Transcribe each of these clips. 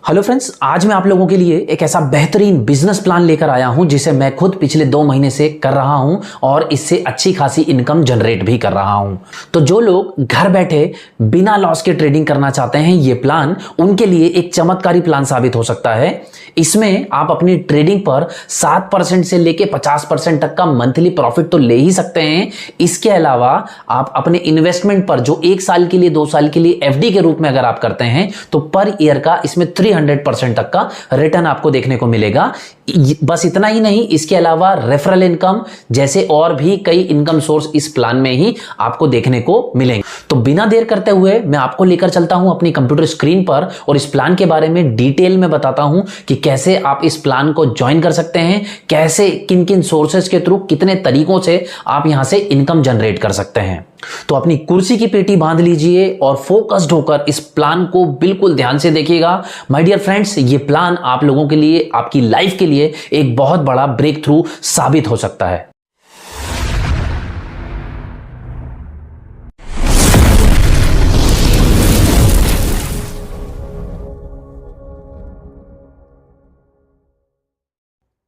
Hello friends, आज मैं आप लोगों के लिए एक ऐसा बेहतरीन बिजनेस प्लान लेकर आया हूं जिसे मैं खुद पिछले 2 महीने से कर रहा हूं और इससे अच्छी खासी इनकम जनरेट भी कर रहा हूं। तो जो लोग घर बैठे बिना लॉस के ट्रेडिंग करना चाहते हैं, ये प्लान उनके लिए एक चमत्कारी प्लान साबित हो सकता है। इसमें आप अपनी ट्रेडिंग पर 7% से लेके 50% तक का मंथली प्रॉफिट तो ले ही सकते हैं। इसके अलावा आप अपने इन्वेस्टमेंट पर जो 1 साल के लिए 2 साल के लिए एफडी के रूप में अगर आप करते हैं तो पर ईयर का इसमें 300% तक का रिटर्न आपको देखने को मिलेगा। बस इतना ही नहीं, इसके अलावा रेफरल इनकम जैसे और भी कई इनकम सोर्स इस प्लान में ही आपको देखने को मिलेंगे। तो बिना देर करते हुए मैं आपको लेकर चलता हूं अपनी कंप्यूटर स्क्रीन पर और इस प्लान के बारे में डिटेल में बताता हूं कि कैसे आप इस प्लान को ज्वाइन कर सकते हैं, कैसे किन किन सोर्सेस के थ्रू कितने तरीकों से आप यहां से इनकम जनरेट कर सकते हैं। तो अपनी कुर्सी की पेटी बांध लीजिए और फोकस्ड होकर इस प्लान को बिल्कुल ध्यान से देखिएगा। माय डियर फ्रेंड्स, ये प्लान आप लोगों के लिए, आपकी लाइफ के लिए एक बहुत बड़ा ब्रेक थ्रू साबित हो सकता है।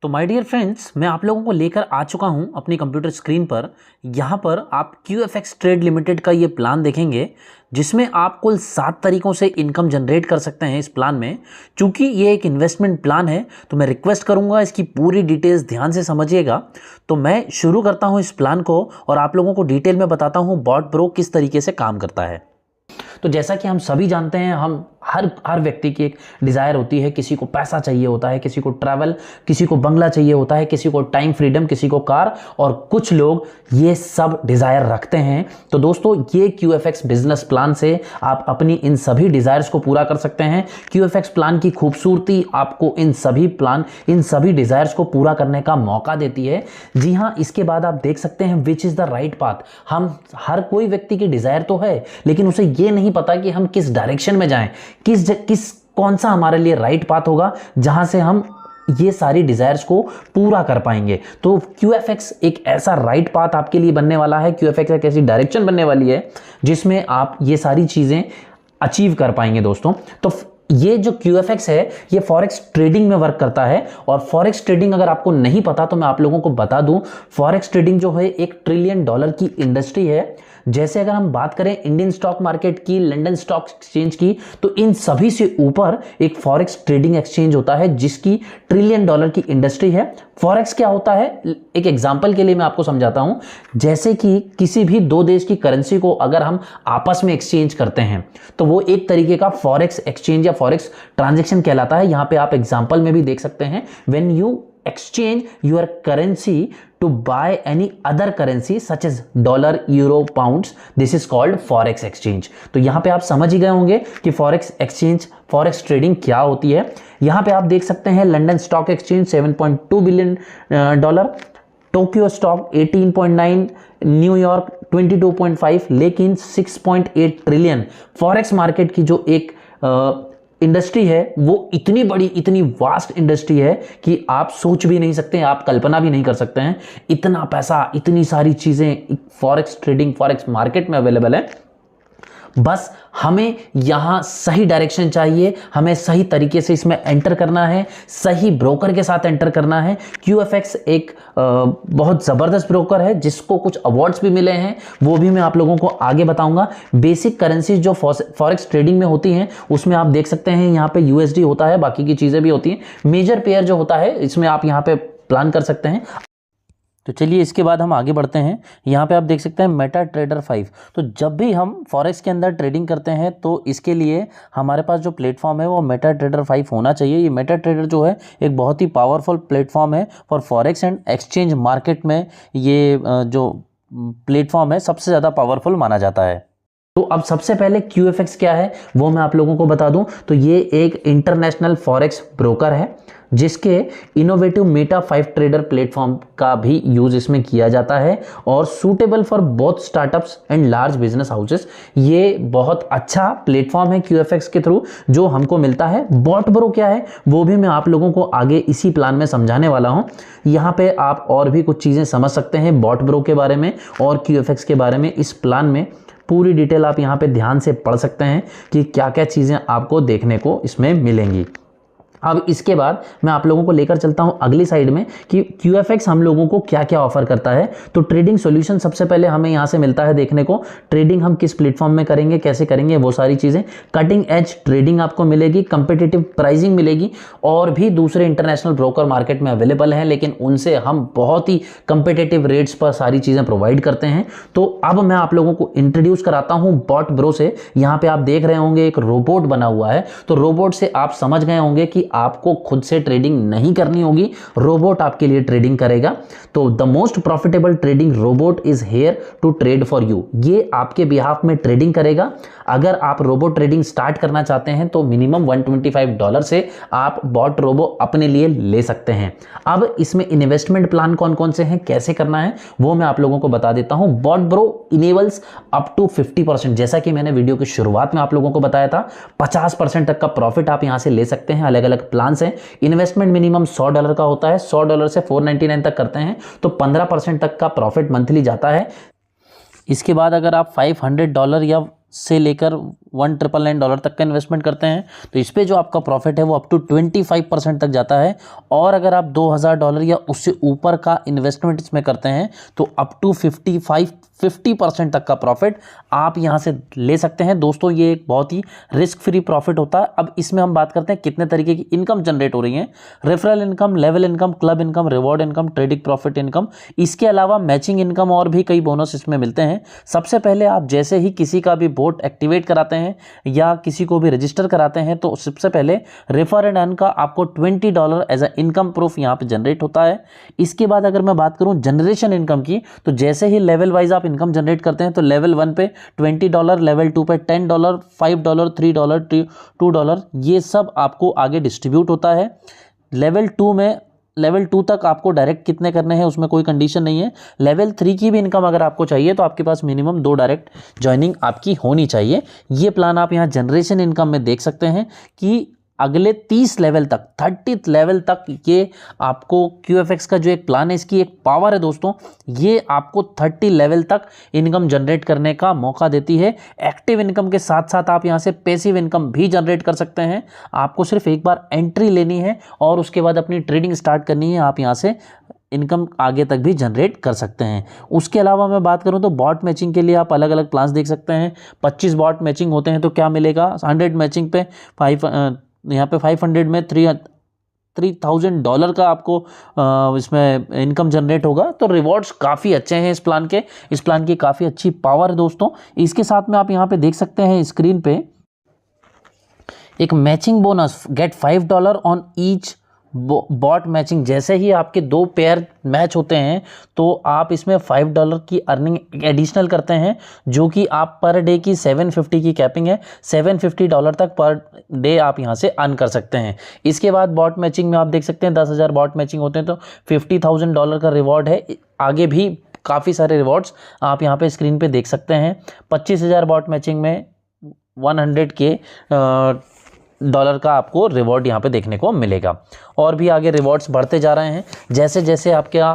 तो माय डियर फ्रेंड्स, मैं आप लोगों को लेकर आ चुका हूं अपनी कंप्यूटर स्क्रीन पर। यहां पर आप QFX ट्रेड लिमिटेड का ये प्लान देखेंगे जिसमें आप कुल 7 तरीकों से इनकम जनरेट कर सकते हैं इस प्लान में। चूंकि ये एक इन्वेस्टमेंट प्लान है तो मैं रिक्वेस्ट करूंगा इसकी पूरी डिटेल्स ध्यान से समझिएगा। तो मैं शुरू करता हूं इस प्लान को और आप लोगों को डिटेल में बताता हूं बॉट प्रो किस तरीके से काम करता है। तो जैसा कि हम सभी जानते हैं, हम हर व्यक्ति की एक डिज़ायर होती है। किसी को पैसा चाहिए होता है, किसी को ट्रैवल, किसी को बंगला चाहिए होता है, किसी को टाइम फ्रीडम, किसी को कार, और कुछ लोग ये सब डिज़ायर रखते हैं। तो दोस्तों, ये QFX बिजनेस प्लान से आप अपनी इन सभी डिज़ायर्स को पूरा कर सकते हैं। QFX प्लान की खूबसूरती आपको इन सभी डिज़ायर्स को पूरा करने का मौका देती है। जी हाँ, इसके बाद आप देख सकते हैं which is the right path. हम हर कोई व्यक्ति की डिज़ायर तो है, लेकिन उसे ये नहीं पता कि हम किस डायरेक्शन में जाएं, कौन सा हमारे लिए राइट पाथ होगा जहां से हम ये सारी डिजायर्स को पूरा कर पाएंगे। तो QFX एक ऐसा राइट पाथ आपके लिए बनने वाला है। QFX एक ऐसी डायरेक्शन बनने वाली है जिसमें आप ये सारी चीजें अचीव कर पाएंगे दोस्तों। तो ये जो QFX है ये फॉरेक्स ट्रेडिंग में वर्क करता है। और फॉरेक्स ट्रेडिंग अगर आपको नहीं पता तो मैं आप लोगों को बता दूं, फॉरेक्स ट्रेडिंग जो है $1 ट्रिलियन की इंडस्ट्री है। जैसे अगर हम बात करें इंडियन स्टॉक मार्केट की, लंदन स्टॉक एक्सचेंज की, तो इन सभी से ऊपर एक फॉरेक्स ट्रेडिंग एक्सचेंज होता है जिसकी $1 ट्रिलियन की इंडस्ट्री है। फॉरेक्स क्या होता है, एक एग्जांपल के लिए मैं आपको समझाता हूं। जैसे कि किसी भी 2 देश की करेंसी को अगर हम आपस में एक्सचेंज करते हैं तो वो एक तरीके का फॉरेक्स एक्सचेंज या फॉरेक्स ट्रांजैक्शन कहलाता है। यहां पे आप एग्जांपल में भी देख सकते हैं, when you exchange your currency to buy any other currency such as dollar, euro, pounds, this is called forex exchange। तो यहां पे आप समझ ही गए होंगे कि forex exchange, forex trading क्या होती है। यहां पे आप देख सकते हैं London stock exchange $7.2 billion, Tokyo stock 18.9, New York 22.5, लेकिन 6.8 ट्रिलियन फॉरेक्स मार्केट की जो एक इंडस्ट्री है वो इतनी बड़ी, इतनी वास्ट इंडस्ट्री है कि आप सोच भी नहीं सकते, आप कल्पना भी नहीं कर सकते हैं। इतना पैसा, इतनी सारी चीजें फॉरेक्स ट्रेडिंग, फॉरेक्स मार्केट में अवेलेबल है। बस हमें यहां सही डायरेक्शन चाहिए, हमें सही तरीके से इसमें एंटर करना है, सही ब्रोकर के साथ एंटर करना है। QFX एक बहुत जबरदस्त ब्रोकर है जिसको कुछ अवार्ड्स भी मिले हैं, वो भी मैं आप लोगों को आगे बताऊंगा। बेसिक करेंसीज जो फॉरेक्स ट्रेडिंग में होती हैं उसमें आप देख सकते हैं यहाँ पे USD होता है, बाकी की चीजें भी होती हैं। मेजर पेयर जो होता है इसमें आप यहाँ पे प्लान कर सकते हैं। तो चलिए इसके बाद हम आगे बढ़ते हैं। यहाँ पे आप देख सकते हैं मेटा ट्रेडर 5। तो जब भी हम फॉरेक्स के अंदर ट्रेडिंग करते हैं तो इसके लिए हमारे पास जो प्लेटफॉर्म है वो मेटा ट्रेडर 5 होना चाहिए। ये मेटा ट्रेडर जो है एक बहुत ही पावरफुल प्लेटफॉर्म है for forex and exchange market में। ये जो प्लेटफॉर्म है सबसे ज़्यादा पावरफुल माना जाता है। तो अब सबसे पहले QFX क्या है वो मैं आप लोगों को बता दूं। तो ये एक इंटरनेशनल फॉरेक्स ब्रोकर है जिसके इनोवेटिव मेटा 5 ट्रेडर प्लेटफॉर्म का भी यूज इसमें किया जाता है और suitable for both startups and large business houses. ये बहुत अच्छा प्लेटफॉर्म है QFX के थ्रू जो हमको मिलता है। बॉट ब्रो क्या है वो भी मैं आप लोगों को आगे इसी प्लान में समझाने वाला हूं। यहाँ पे आप और भी कुछ चीजें समझ सकते हैं बॉट ब्रो के बारे में और QFX के बारे में इस प्लान में। पूरी डिटेल आप यहाँ पे ध्यान से पढ़ सकते हैं कि क्या क्या चीज़ें आपको देखने को इसमें मिलेंगी। अब इसके बाद मैं आप लोगों को लेकर चलता हूं अगली साइड में कि QFX हम लोगों को क्या क्या ऑफर करता है। तो ट्रेडिंग सॉल्यूशन सबसे पहले हमें यहां से मिलता है देखने को। ट्रेडिंग हम किस प्लेटफॉर्म में करेंगे, कैसे करेंगे, वो सारी चीजें। कटिंग एज ट्रेडिंग आपको मिलेगी, कंपिटिटिव प्राइसिंग मिलेगी, और भी दूसरे इंटरनेशनल ब्रोकर मार्केट में अवेलेबल हैं, लेकिन उनसे हम बहुत ही कंपिटिटिव रेट्स पर सारी चीजें प्रोवाइड करते हैं। तो अब मैं आप लोगों को इंट्रोड्यूस कराता हूं बॉट ब्रो से। यहां पे आप देख रहे होंगे एक रोबोट बना हुआ है। तो रोबोट से आप समझ गए होंगे कि आपको खुद से ट्रेडिंग नहीं करनी होगी, रोबोट आपके लिए ट्रेडिंग करेगा। तो the most profitable trading robot is here to trade for you. ये आपके बिहाफ में ट्रेडिंग करेगा। अगर आप रोबोट ट्रेडिंग स्टार्ट करना चाहते हैं तो मिनिमम $125 से आप बॉट रोबो अपने लिए ले सकते हैं। अब इसमें इन्वेस्टमेंट प्लान कौन कौन से हैं, कैसे करना है, वो मैं आप लोगों को बता देता हूं। Bot bro enables up to 50%, जैसा कि मैंने वीडियो की शुरुआत में आप लोगों को बताया था, 50% तक का प्रॉफिट आप यहां से ले सकते हैं। अलग अलग प्लान है। इन्वेस्टमेंट मिनिमम $100 का होता है। $100 से $499 तक करते हैं तो 15% तक का प्रॉफिट मंथली जाता है। इसके बाद अगर आप $500 या से लेकर $1,999 तक का इन्वेस्टमेंट करते हैं तो इस पे जो आपका प्रॉफिट है वो अप टू 25% तक जाता है। और अगर आप $2,000 या उससे ऊपर का इन्वेस्टमेंट इसमें करते हैं तो अप टू 50% तक का प्रॉफिट आप यहां से ले सकते हैं। दोस्तों ये एक बहुत ही रिस्क फ्री प्रॉफिट होता है। अब इसमें हम बात करते हैं कितने तरीके की इनकम जनरेट हो रही है। Referral income, level income, club income, reward income, trading profit income, इसके अलावा मैचिंग इनकम और भी कई बोनस इसमें मिलते हैं। सबसे पहले आप जैसे ही किसी का भी बोट एक्टिवेट कराते हैं या किसी को भी रजिस्टर कराते हैं तो सबसे पहले रेफर एंड अर्न का आपको $20 एज अ इनकम प्रूफ यहाँ पे जनरेट होता है। इसके बाद अगर मैं बात करूँ जनरेशन इनकम की, तो जैसे ही लेवल वाइज आप इनकम जनरेट करते हैं तो लेवल 1 पे $20, लेवल 2 पे $10, $5, $3, $2, ये सब आपको आगे डिस्ट्रीब्यूट होता है। लेवल 2 तक आपको डायरेक्ट कितने करने हैं उसमें कोई कंडीशन नहीं है। लेवल 3 की भी इनकम अगर आपको चाहिए तो आपके पास मिनिमम 2 डायरेक्ट ज्वाइनिंग आपकी होनी चाहिए। ये प्लान आप यहाँ जनरेशन इनकम में देख सकते हैं कि अगले 30 लेवल तक, 30th लेवल तक ये आपको QFX का जो एक प्लान है, इसकी एक पावर है दोस्तों, ये आपको 30 लेवल तक इनकम जनरेट करने का मौका देती है। एक्टिव इनकम के साथ साथ आप यहाँ से पैसिव इनकम भी जनरेट कर सकते हैं। आपको सिर्फ एक बार एंट्री लेनी है और उसके बाद अपनी ट्रेडिंग स्टार्ट करनी है। आप यहाँ से इनकम आगे तक भी जनरेट कर सकते हैं। उसके अलावा मैं बात करूं तो बॉट मैचिंग के लिए आप अलग अलग प्लान्स देख सकते हैं। 25 बॉट मैचिंग होते हैं तो क्या मिलेगा, 100 मैचिंग पे यहाँ पे 500 में $3,000 का आपको इसमें इनकम जनरेट होगा। तो रिवॉर्ड्स काफ़ी अच्छे हैं इस प्लान के। इस प्लान की काफ़ी अच्छी पावर है दोस्तों। इसके साथ में आप यहाँ पे देख सकते हैं स्क्रीन पे एक matching bonus, get $5 on each bot matching. जैसे ही आपके 2 पेयर मैच होते हैं तो आप इसमें $5 की अर्निंग एडिशनल करते हैं, जो कि आप पर डे की 750 की कैपिंग है। $750 तक पर डे आप यहां से अर्न कर सकते हैं। इसके बाद बॉट मैचिंग में आप देख सकते हैं 10,000 बॉट मैचिंग होते हैं तो $50,000 का रिवॉर्ड है। आगे भी काफ़ी सारे रिवॉर्ड्स आप यहाँ पे स्क्रीन पे देख सकते हैं। 25,000 बॉट मैचिंग में $100K का आपको रिवॉर्ड यहाँ पे देखने को मिलेगा। और भी आगे रिवॉर्ड्स बढ़ते जा रहे हैं। जैसे जैसे आपका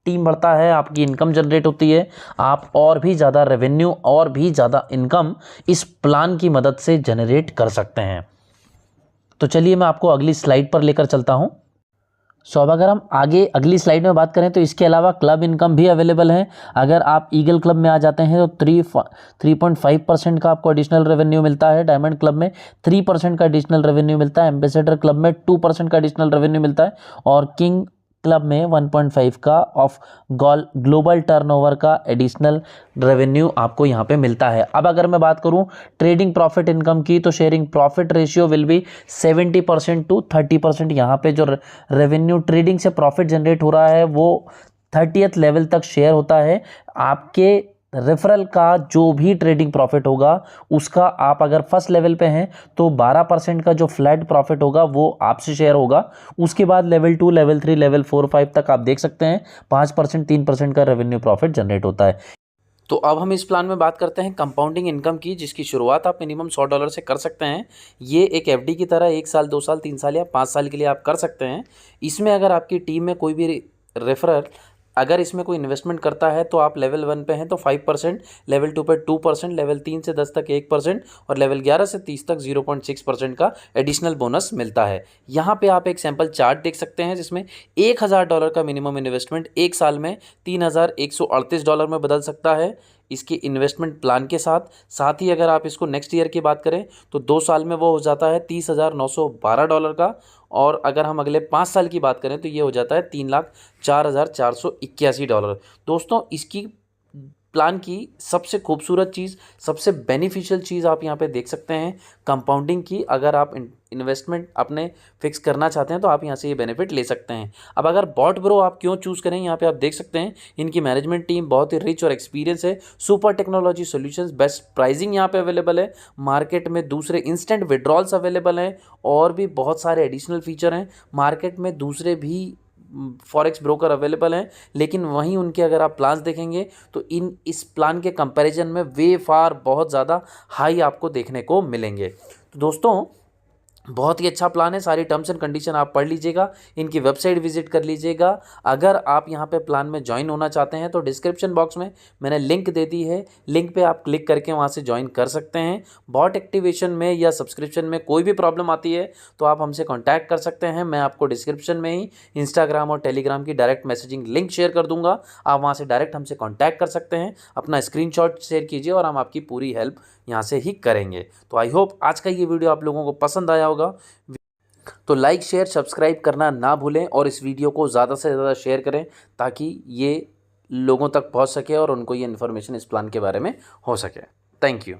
टीम बढ़ता है, आपकी इनकम जनरेट होती है, आप और भी ज़्यादा रेवेन्यू और भी ज़्यादा इनकम इस प्लान की मदद से जनरेट कर सकते हैं। तो चलिए मैं आपको अगली स्लाइड पर लेकर चलता हूँ। अब अगर हम आगे अगली स्लाइड में बात करें तो इसके अलावा क्लब इनकम भी अवेलेबल है। अगर आप ईगल क्लब में आ जाते हैं तो 3.5% का आपको एडिशनल रेवेन्यू मिलता है। डायमंड क्लब में 3% का एडिशनल रेवेन्यू मिलता है। एम्बेसडर क्लब में 2% का एडिशनल रेवेन्यू मिलता है। और किंग क्लब में 1.5 का ऑफ ग्लोबल टर्नओवर का एडिशनल रेवेन्यू आपको यहाँ पे मिलता है। अब अगर मैं बात करूँ ट्रेडिंग प्रॉफिट इनकम की तो sharing profit ratio will be 70% to 30%। यहाँ पे जो रेवेन्यू ट्रेडिंग से प्रॉफिट जनरेट हो रहा है वो 30th लेवल तक शेयर होता है। आपके रेफरल का जो भी ट्रेडिंग प्रॉफिट होगा उसका आप अगर फर्स्ट लेवल पे हैं तो 12% का जो फ्लैट प्रॉफिट होगा वो आपसे शेयर होगा। उसके बाद लेवल 2, लेवल 3, लेवल 4, 5 तक आप देख सकते हैं 5%, 3% का रेवेन्यू प्रॉफिट जनरेट होता है। तो अब हम इस प्लान में बात करते हैं कंपाउंडिंग इनकम की, जिसकी शुरुआत आप मिनिमम $100 से कर सकते हैं। ये एक FD की तरह 1 साल, 2 साल, 3 साल या 5 साल के लिए आप कर सकते हैं। इसमें अगर आपकी टीम में कोई भी रेफरर अगर इसमें कोई इन्वेस्टमेंट करता है तो आप लेवल 1 पे हैं तो 5%, लेवल 2 पे 2%, लेवल 3 से 10 तक 1% और लेवल 11 से 30 तक 0.6% का एडिशनल बोनस मिलता है। यहाँ पे आप एक सैम्पल चार्ट देख सकते हैं जिसमें $1000 का मिनिमम इन्वेस्टमेंट एक साल में $3138 में बदल सकता है इसके इन्वेस्टमेंट प्लान के साथ ही अगर आप इसको नेक्स्ट ईयर की बात करें तो 2 साल में वो हो जाता है $30,912 का, और अगर हम अगले 5 साल की बात करें तो ये हो जाता है $3,04,481। दोस्तों इसकी प्लान की सबसे खूबसूरत चीज़, सबसे बेनिफिशियल चीज़ आप यहाँ पे देख सकते हैं कंपाउंडिंग की। अगर आप इन्वेस्टमेंट अपने फिक्स करना चाहते हैं तो आप यहाँ से ये बेनिफिट ले सकते हैं। अब अगर बॉट ब्रो आप क्यों चूज़ करें, यहाँ पे आप देख सकते हैं इनकी मैनेजमेंट टीम बहुत ही रिच और एक्सपीरियंस है, super technology solutions, best pricing यहाँ पे अवेलेबल है, मार्केट में दूसरे इंस्टेंट विड्रॉल्स अवेलेबल हैं और भी बहुत सारे एडिशनल फीचर हैं। मार्केट में दूसरे भी फॉरेक्स ब्रोकर अवेलेबल हैं, लेकिन वहीं उनके अगर आप प्लान्स देखेंगे तो इस प्लान के कंपैरिजन में वे फार बहुत ज़्यादा हाई आपको देखने को मिलेंगे। तो दोस्तों बहुत ही अच्छा प्लान है, सारी टर्म्स एंड कंडीशन आप पढ़ लीजिएगा, इनकी वेबसाइट विजिट कर लीजिएगा। अगर आप यहाँ पे प्लान में ज्वाइन होना चाहते हैं तो डिस्क्रिप्शन बॉक्स में मैंने लिंक दे दी है, लिंक पे आप क्लिक करके वहाँ से ज्वाइन कर सकते हैं। बॉट एक्टिवेशन में या सब्सक्रिप्शन में कोई भी प्रॉब्लम आती है तो आप हमसे कॉन्टैक्ट कर सकते हैं। मैं आपको डिस्क्रिप्शन में ही इंस्टाग्राम और टेलीग्राम की डायरेक्ट मैसेजिंग लिंक शेयर कर दूँगा, आप वहाँ से डायरेक्ट हमसे कॉन्टैक्ट कर सकते हैं, अपना स्क्रीनशॉट शेयर कीजिए और हम आपकी पूरी हेल्प यहाँ से ही करेंगे। तो आई होप आज का ये वीडियो आप लोगों को पसंद आया होगा, तो लाइक शेयर सब्सक्राइब करना ना भूलें और इस वीडियो को ज़्यादा से ज़्यादा शेयर करें ताकि ये लोगों तक पहुंच सके और उनको ये इन्फॉर्मेशन इस प्लान के बारे में हो सके। Thank you.